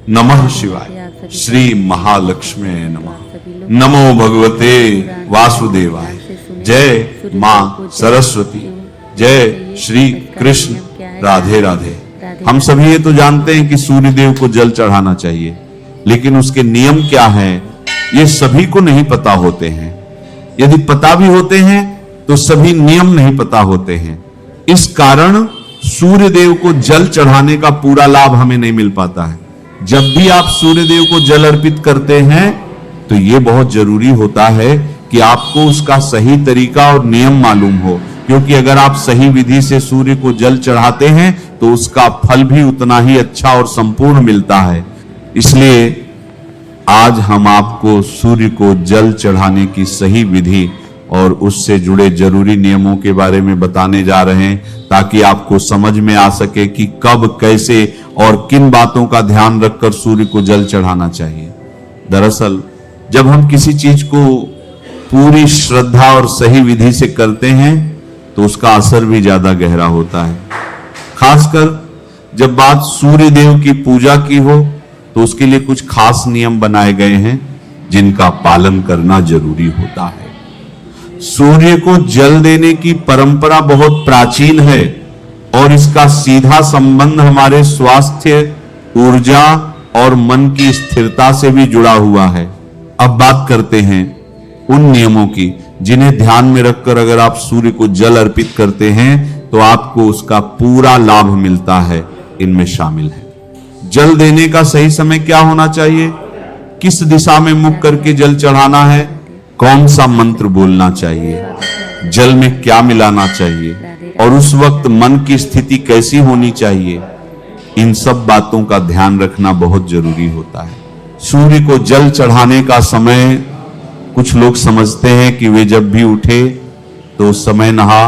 नमः शिवाय। श्री महालक्ष्मी नमः। नमो भगवते वासुदेवाय। जय मां सरस्वती। जय श्री कृष्ण। राधे राधे। हम सभी ये तो जानते हैं कि सूर्य देव को जल चढ़ाना चाहिए, लेकिन उसके नियम क्या है ये सभी को नहीं पता होते हैं। यदि पता भी होते हैं तो सभी नियम नहीं पता होते हैं। इस कारण सूर्य देव को जल चढ़ाने का पूरा लाभ हमें नहीं मिल पाता है। जब भी आप सूर्य देव को जल अर्पित करते हैं तो यह बहुत जरूरी होता है कि आपको उसका सही तरीका और नियम मालूम हो, क्योंकि अगर आप सही विधि से सूर्य को जल चढ़ाते हैं तो उसका फल भी उतना ही अच्छा और संपूर्ण मिलता है। इसलिए आज हम आपको सूर्य को जल चढ़ाने की सही विधि और उससे जुड़े जरूरी नियमों के बारे में बताने जा रहे हैं, ताकि आपको समझ में आ सके कि कब, कैसे और किन बातों का ध्यान रखकर सूर्य को जल चढ़ाना चाहिए। दरअसल जब हम किसी चीज को पूरी श्रद्धा और सही विधि से करते हैं तो उसका असर भी ज्यादा गहरा होता है। खासकर जब बात सूर्य देव की पूजा की हो तो उसके लिए कुछ खास नियम बनाए गए हैं जिनका पालन करना जरूरी होता है। सूर्य को जल देने की परंपरा बहुत प्राचीन है और इसका सीधा संबंध हमारे स्वास्थ्य, ऊर्जा और मन की स्थिरता से भी जुड़ा हुआ है। अब बात करते हैं उन नियमों की जिन्हें ध्यान में रखकर अगर आप सूर्य को जल अर्पित करते हैं तो आपको उसका पूरा लाभ मिलता है। इनमें शामिल है जल देने का सही समय क्या होना चाहिए, किस दिशा में मुख करके जल चढ़ाना है, कौन सा मंत्र बोलना चाहिए, जल में क्या मिलाना चाहिए और उस वक्त मन की स्थिति कैसी होनी चाहिए। इन सब बातों का ध्यान रखना बहुत जरूरी होता है। सूर्य को जल चढ़ाने का समय कुछ लोग समझते हैं कि वे जब भी उठे तो उस समय नहा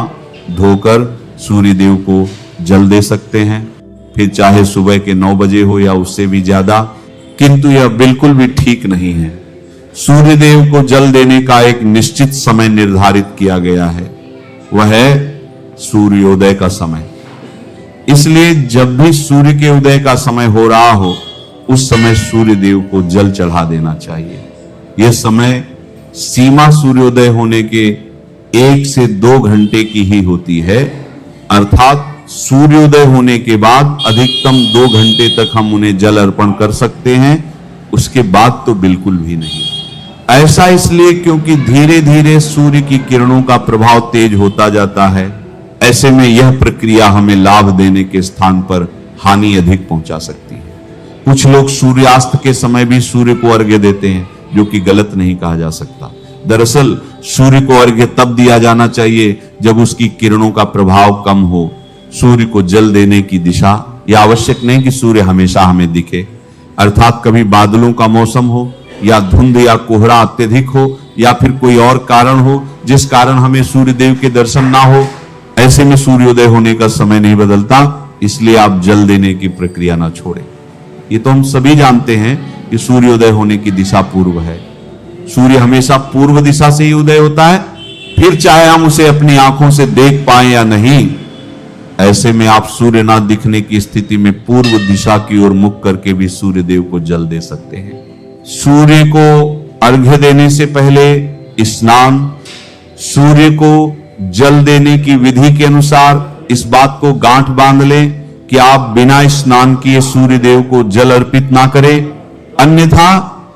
धोकर सूर्य देव को जल दे सकते हैं, फिर चाहे सुबह के 9 बजे हो या उससे भी ज्यादा, किंतु यह बिल्कुल भी ठीक नहीं है। सूर्य देव को जल देने का एक निश्चित समय निर्धारित किया गया है, वह है सूर्योदय का समय। इसलिए जब भी सूर्य के उदय का समय हो रहा हो उस समय सूर्य देव को जल चढ़ा देना चाहिए। यह समय सीमा सूर्योदय होने के 1 से 2 घंटे की ही होती है, अर्थात सूर्योदय होने के बाद अधिकतम 2 घंटे तक हम उन्हें जल अर्पण कर सकते हैं, उसके बाद तो बिल्कुल भी नहीं। ऐसा इसलिए क्योंकि धीरे धीरे सूर्य की किरणों का प्रभाव तेज होता जाता है। ऐसे में यह प्रक्रिया हमें लाभ देने के स्थान पर हानि अधिक पहुंचा सकती है। कुछ लोग सूर्यास्त के समय भी सूर्य को अर्घ्य देते हैं, जो कि गलत नहीं कहा जा सकता। दरअसल सूर्य को अर्घ्य तब दिया जाना चाहिए जब उसकी किरणों का प्रभाव कम हो। सूर्य को जल देने की दिशा, यह आवश्यक नहीं कि सूर्य हमेशा हमें दिखे, अर्थात कभी बादलों का मौसम हो या धुंध या कोहरा अत्यधिक हो या फिर कोई और कारण हो जिस कारण हमें सूर्य देव के दर्शन ना हो, ऐसे में सूर्योदय होने का समय नहीं बदलता। इसलिए आप जल देने की प्रक्रिया ना छोड़ें। ये तो हम सभी जानते हैं कि सूर्योदय होने की दिशा पूर्व है। सूर्य हमेशा पूर्व दिशा से ही उदय होता है, फिर चाहे हम उसे अपनी आंखों से देख पाए या नहीं। ऐसे में आप सूर्य ना दिखने की स्थिति में पूर्व दिशा की ओर मुख करके भी सूर्य देव को जल दे सकते हैं। सूर्य को अर्घ्य देने से पहले स्नान, सूर्य को जल देने की विधि के अनुसार इस बात को गांठ बांध लें कि आप बिना स्नान किए सूर्य देव को जल अर्पित ना करें, अन्यथा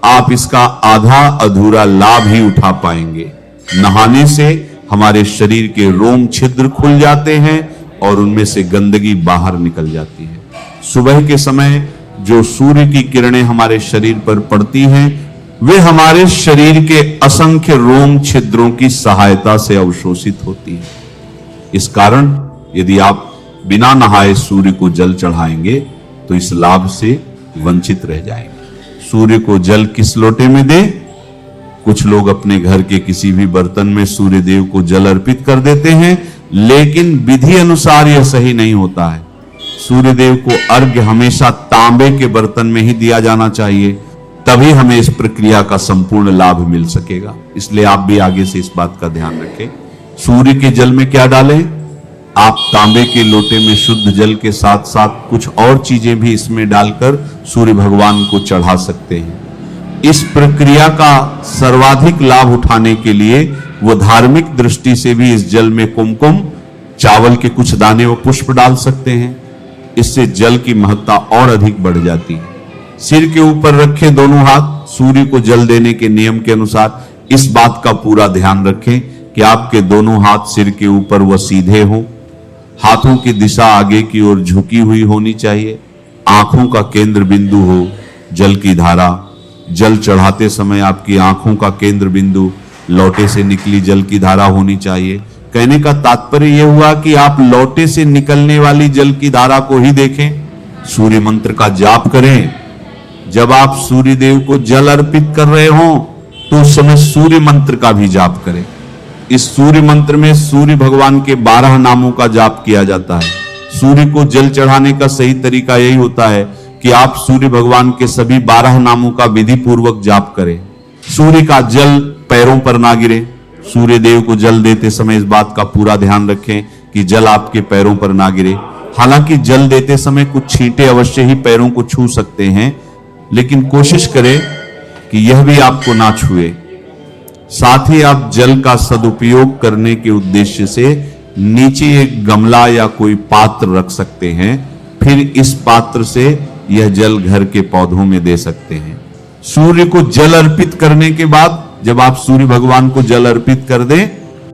आप इसका आधा अधूरा लाभ ही उठा पाएंगे। नहाने से हमारे शरीर के रोम छिद्र खुल जाते हैं और उनमें से गंदगी बाहर निकल जाती है। सुबह के समय जो सूर्य की किरणें हमारे शरीर पर पड़ती हैं वे हमारे शरीर के असंख्य रोम छिद्रों की सहायता से अवशोषित होती है। इस कारण यदि आप बिना नहाए सूर्य को जल चढ़ाएंगे तो इस लाभ से वंचित रह जाएंगे। सूर्य को जल किस लोटे में दें? कुछ लोग अपने घर के किसी भी बर्तन में सूर्य देव को जल अर्पित कर देते हैं, लेकिन विधि अनुसार यह सही नहीं होता है। सूर्य देव को अर्घ्य हमेशा तांबे के बर्तन में ही दिया जाना चाहिए, तभी हमें इस प्रक्रिया का संपूर्ण लाभ मिल सकेगा। इसलिए आप भी आगे से इस बात का ध्यान रखें। सूर्य के जल में क्या डालें? आप तांबे के लोटे में शुद्ध जल के साथ साथ कुछ और चीजें भी इसमें डालकर सूर्य भगवान को चढ़ा सकते हैं। इस प्रक्रिया का सर्वाधिक लाभ उठाने के लिए वो धार्मिक दृष्टि से भी इस जल में कुमकुम, चावल के कुछ दाने व पुष्प डाल सकते हैं। इससे जल की महत्ता और अधिक बढ़ जाती है। सिर के ऊपर रखे दोनों हाथ सूर्य को जल देने के नियम के अनुसार इस बात का पूरा ध्यान रखें कि आपके दोनों हाथ सिर के ऊपर व सीधे हों। हाथों की दिशा आगे की ओर झुकी हुई होनी चाहिए। आंखों का केंद्र बिंदु हो जल की धारा। जल चढ़ाते समय आपकी आंखों का केंद्र बिंदु लोटे से निकली जल की धारा होनी चाहिए। कहने का तात्पर्य यह हुआ कि आप लोटे से निकलने वाली जल की धारा को ही देखें। सूर्य मंत्र का जाप करें। जब आप सूर्य देव को जल अर्पित कर रहे हो तो उस समय सूर्य मंत्र का भी जाप करें। इस सूर्य मंत्र में सूर्य भगवान के 12 नामों का जाप किया जाता है। सूर्य को जल चढ़ाने का सही तरीका यही होता है कि आप सूर्य भगवान के सभी 12 नामों का विधि पूर्वक जाप करें। सूर्य का जल पैरों पर ना गिरे। सूर्य देव को जल देते समय इस बात का पूरा ध्यान रखें कि जल आपके पैरों पर ना गिरे। हालांकि जल देते समय कुछ छींटे अवश्य ही पैरों को छू सकते हैं, लेकिन कोशिश करें कि यह भी आपको ना छुए। साथ ही आप जल का सदुपयोग करने के उद्देश्य से नीचे एक गमला या कोई पात्र रख सकते हैं। फिर इस पात्र से यह जल घर के पौधों में दे सकते हैं। सूर्य को जल अर्पित करने के बाद जब आप सूर्य भगवान को जल अर्पित कर दें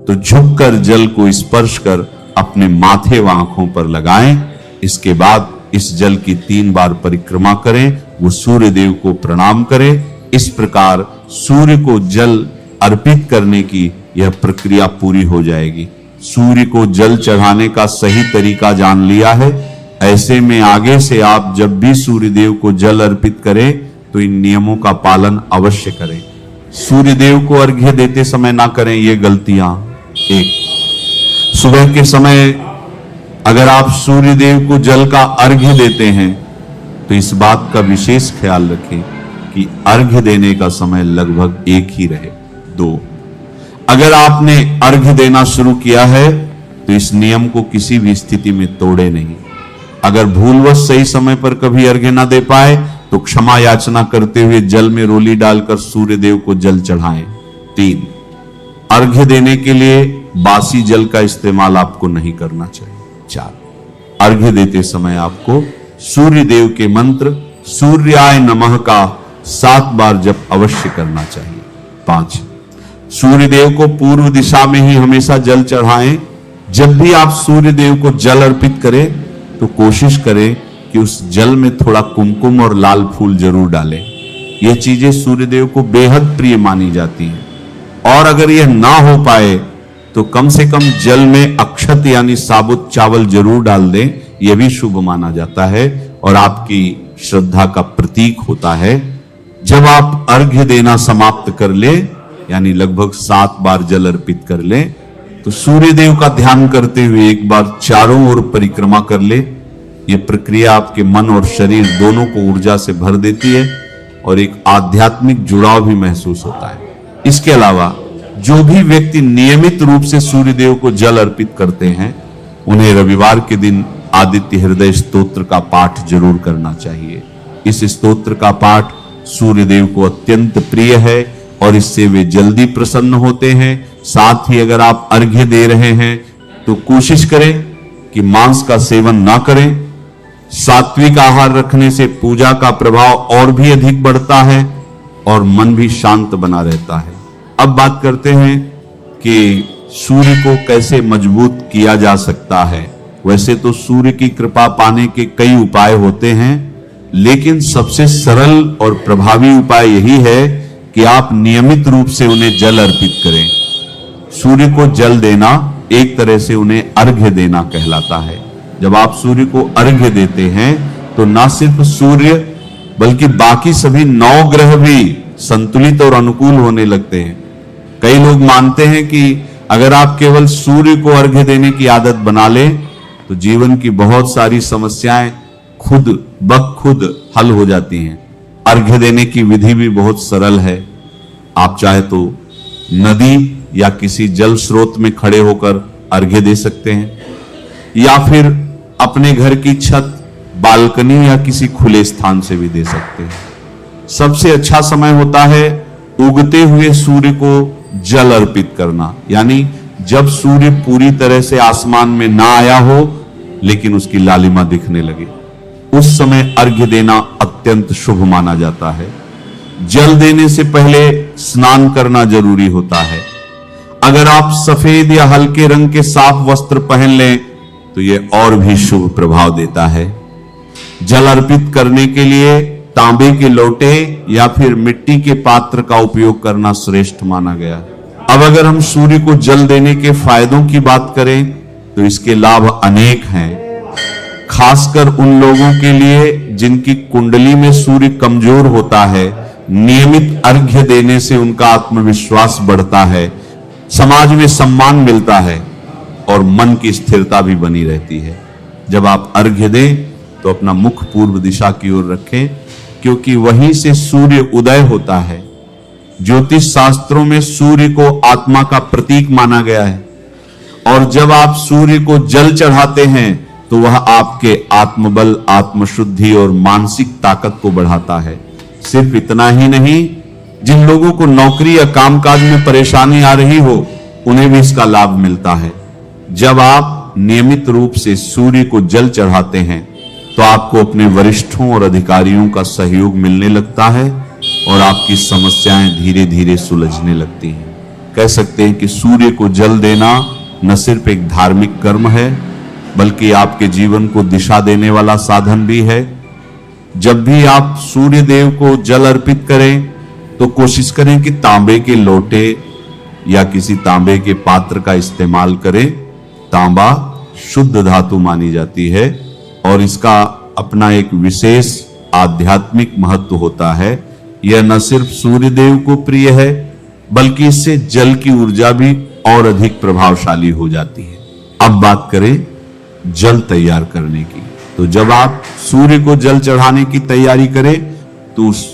तो झुककर जल को स्पर्श कर अपने माथे व आंखों पर लगाएं। इसके बाद इस जल की 3 बार परिक्रमा करें। वो सूर्य देव को प्रणाम करें। इस प्रकार सूर्य को जल अर्पित करने की यह प्रक्रिया पूरी हो जाएगी। सूर्य को जल चढ़ाने का सही तरीका जान लिया है। ऐसे में आगे से आप जब भी सूर्य देव को जल अर्पित करें तो इन नियमों का पालन अवश्य करें। सूर्य देव को अर्घ्य देते समय ना करें ये गलतियां। 1, सुबह के समय अगर आप सूर्य देव को जल का अर्घ्य देते हैं तो इस बात का विशेष ख्याल रखें कि अर्घ्य देने का समय लगभग एक ही रहे। 2, अगर आपने अर्घ्य देना शुरू किया है तो इस नियम को किसी भी स्थिति में तोड़े नहीं। अगर भूलवश सही समय पर कभी अर्घ्य ना दे पाए तो क्षमा याचना करते हुए जल में रोली डालकर सूर्य देव को जल चढ़ाएं। 3, अर्घ्य देने के लिए बासी जल का इस्तेमाल आपको नहीं करना चाहिए। 4, अर्घ्य देते समय आपको सूर्य देव के मंत्र सूर्याय नमः का 7 बार जप अवश्य करना चाहिए। 5, सूर्य देव को पूर्व दिशा में ही हमेशा जल चढ़ाएं। जब भी आप सूर्य देव को जल अर्पित करें तो कोशिश करें कि उस जल में थोड़ा कुमकुम और लाल फूल जरूर डालें। यह चीजें सूर्य देव को बेहद प्रिय मानी जाती हैं। और अगर यह ना हो पाए तो कम से कम जल में अक्षत यानी साबुत चावल जरूर डाल दें। यह भी शुभ माना जाता है और आपकी श्रद्धा का प्रतीक होता है। जब आप अर्घ्य देना समाप्त कर ले यानी लगभग 7 बार जल अर्पित कर ले तो सूर्य देव का ध्यान करते हुए एक बार चारों ओर परिक्रमा कर ले। यह प्रक्रिया आपके मन और शरीर दोनों को ऊर्जा से भर देती है और एक आध्यात्मिक जुड़ाव भी महसूस होता है। इसके अलावा जो भी व्यक्ति नियमित रूप से सूर्य देव को जल अर्पित करते हैं उन्हें रविवार के दिन आदित्य हृदय स्तोत्र का पाठ जरूर करना चाहिए। इस स्तोत्र का पाठ सूर्य देव को अत्यंत प्रिय है और इससे वे जल्दी प्रसन्न होते हैं। साथ ही अगर आप अर्घ्य दे रहे हैं तो कोशिश करें कि मांस का सेवन ना करें। सात्विक आहार रखने से पूजा का प्रभाव और भी अधिक बढ़ता है और मन भी शांत बना रहता है। अब बात करते हैं कि सूर्य को कैसे मजबूत किया जा सकता है। वैसे तो सूर्य की कृपा पाने के कई उपाय होते हैं, लेकिन सबसे सरल और प्रभावी उपाय यही है कि आप नियमित रूप से उन्हें जल अर्पित करें। सूर्य को जल देना एक तरह से उन्हें अर्घ्य देना कहलाता है। जब आप सूर्य को अर्घ्य देते हैं तो न सिर्फ सूर्य बल्कि बाकी सभी 9 ग्रह भी संतुलित और अनुकूल होने लगते हैं। कई लोग मानते हैं कि अगर आप केवल सूर्य को अर्घ्य देने की आदत बना लें तो जीवन की बहुत सारी समस्याएं खुद ब खुद हल हो जाती हैं। अर्घ्य देने की विधि भी बहुत सरल है। आप चाहे तो नदी या किसी जल स्रोत में खड़े होकर अर्घ्य दे सकते हैं। या फिर अपने घर की छत, बालकनी या किसी खुले स्थान से भी दे सकते हैं। सबसे अच्छा समय होता है उगते हुए सूर्य को जल अर्पित करना, यानी जब सूर्य पूरी तरह से आसमान में ना आया हो लेकिन उसकी लालिमा दिखने लगे, उस समय अर्घ्य देना अत्यंत शुभ माना जाता है। जल देने से पहले स्नान करना जरूरी होता है। अगर आप सफेद या हल्के रंग के साफ वस्त्र पहन लें तो यह और भी शुभ प्रभाव देता है। जल अर्पित करने के लिए तांबे के लोटे या फिर मिट्टी के पात्र का उपयोग करना श्रेष्ठ माना गया। अब अगर हम सूर्य को जल देने के फायदों की बात करें तो इसके लाभ अनेक हैं। खासकर उन लोगों के लिए जिनकी कुंडली में सूर्य कमजोर होता है, नियमित अर्घ्य देने से उनका आत्मविश्वास बढ़ता है, समाज में सम्मान मिलता है और मन की स्थिरता भी बनी रहती है। जब आप अर्घ्य दें तो अपना मुख पूर्व दिशा की ओर रखें, क्योंकि वहीं से सूर्य उदय होता है। ज्योतिष शास्त्रों में सूर्य को आत्मा का प्रतीक माना गया है और जब आप सूर्य को जल चढ़ाते हैं तो वह आपके आत्मबल, आत्मशुद्धि और मानसिक ताकत को बढ़ाता है। सिर्फ इतना ही नहीं, जिन लोगों को नौकरी या कामकाज में परेशानी आ रही हो उन्हें भी इसका लाभ मिलता है। जब आप नियमित रूप से सूर्य को जल चढ़ाते हैं तो आपको अपने वरिष्ठों और अधिकारियों का सहयोग मिलने लगता है और आपकी समस्याएं धीरे धीरे सुलझने लगती हैं। कह सकते हैं कि सूर्य को जल देना न सिर्फ एक धार्मिक कर्म है बल्कि आपके जीवन को दिशा देने वाला साधन भी है। जब भी आप सूर्य देव को जल अर्पित करें तो कोशिश करें कि तांबे के लोटे या किसी तांबे के पात्र का इस्तेमाल करें। तांबा शुद्ध धातु मानी जाती है और इसका अपना एक विशेष आध्यात्मिक महत्व होता है। यह न सिर्फ सूर्य देव को प्रिय है बल्कि इससे जल की ऊर्जा भी और अधिक प्रभावशाली हो जाती है। अब बात करें जल तैयार करने की, तो जब आप सूर्य को जल चढ़ाने की तैयारी करें तो उस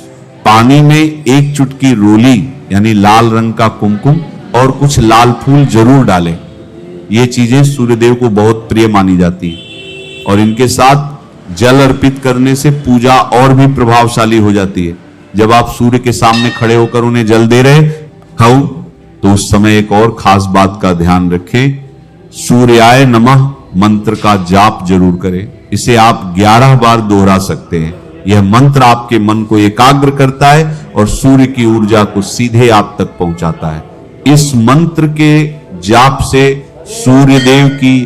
पानी में एक चुटकी रोली यानी लाल रंग का कुमकुम और कुछ लाल फूल जरूर डालें। ये चीजें सूर्यदेव को बहुत प्रिय मानी जाती हैं और इनके साथ जल अर्पित करने से पूजा और भी प्रभावशाली हो जाती है। जब आप सूर्य के सामने खड़े होकर उन्हें जल दे रहे हो तो उस समय एक और खास बात का ध्यान रखें, सूर्याय नमः मंत्र का जाप जरूर करें। इसे आप 11 बार दोहरा सकते हैं। यह मंत्र आपके मन को एकाग्र करता है और सूर्य की ऊर्जा को सीधे आप तक पहुंचाता है। इस मंत्र के जाप से सूर्य देव की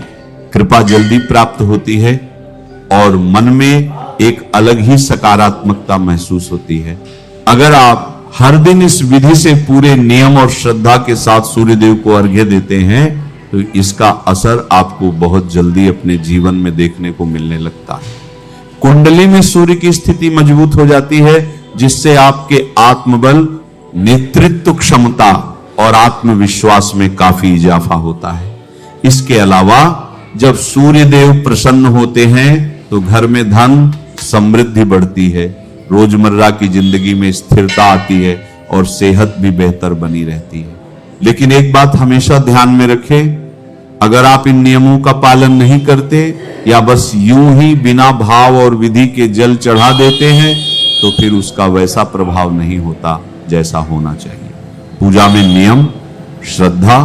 कृपा जल्दी प्राप्त होती है और मन में एक अलग ही सकारात्मकता महसूस होती है। अगर आप हर दिन इस विधि से पूरे नियम और श्रद्धा के साथ सूर्य देव को अर्घ्य देते हैं तो इसका असर आपको बहुत जल्दी अपने जीवन में देखने को मिलने लगता है। कुंडली में सूर्य की स्थिति मजबूत हो जाती है जिससे आपके आत्मबल, नेतृत्व क्षमता और आत्मविश्वास में काफी इजाफा होता है। इसके अलावा जब सूर्य देव प्रसन्न होते हैं तो घर में धन समृद्धि बढ़ती है, रोजमर्रा की जिंदगी में स्थिरता आती है और सेहत भी बेहतर बनी रहती है। लेकिन एक बात हमेशा ध्यान में रखें, अगर आप इन नियमों का पालन नहीं करते या बस यूं ही बिना भाव और विधि के जल चढ़ा देते हैं तो फिर उसका वैसा प्रभाव नहीं होता जैसा होना चाहिए। पूजा में नियम, श्रद्धा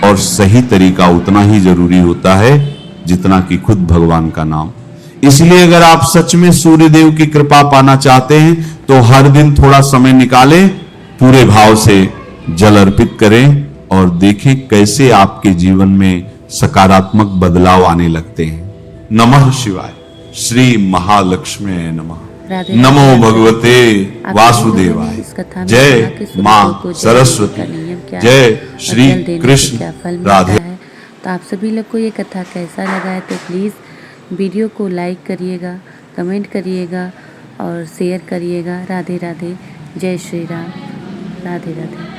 और सही तरीका उतना ही जरूरी होता है जितना कि खुद भगवान का नाम। इसलिए अगर आप सच में सूर्य देव की कृपा पाना चाहते हैं तो हर दिन थोड़ा समय निकालें, पूरे भाव से जल अर्पित करें और देखें कैसे आपके जीवन में सकारात्मक बदलाव आने लगते हैं। नमः शिवाय। श्री महालक्ष्मी नमः। नमो भगवते वासुदेवाय। जय मां सरस्वती। जय श्री कृष्ण राधे। तो आप सभी लोग को ये कथा कैसा लगा है तो प्लीज़ वीडियो को लाइक करिएगा, कमेंट करिएगा और शेयर करिएगा। राधे राधे। जय श्री राम। राधे राधे।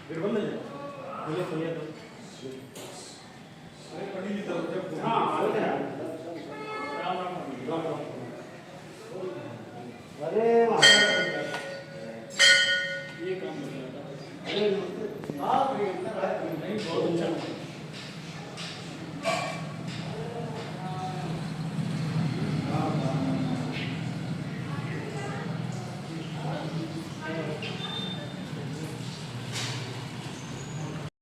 निर्बंध नहीं बहुत अच्छा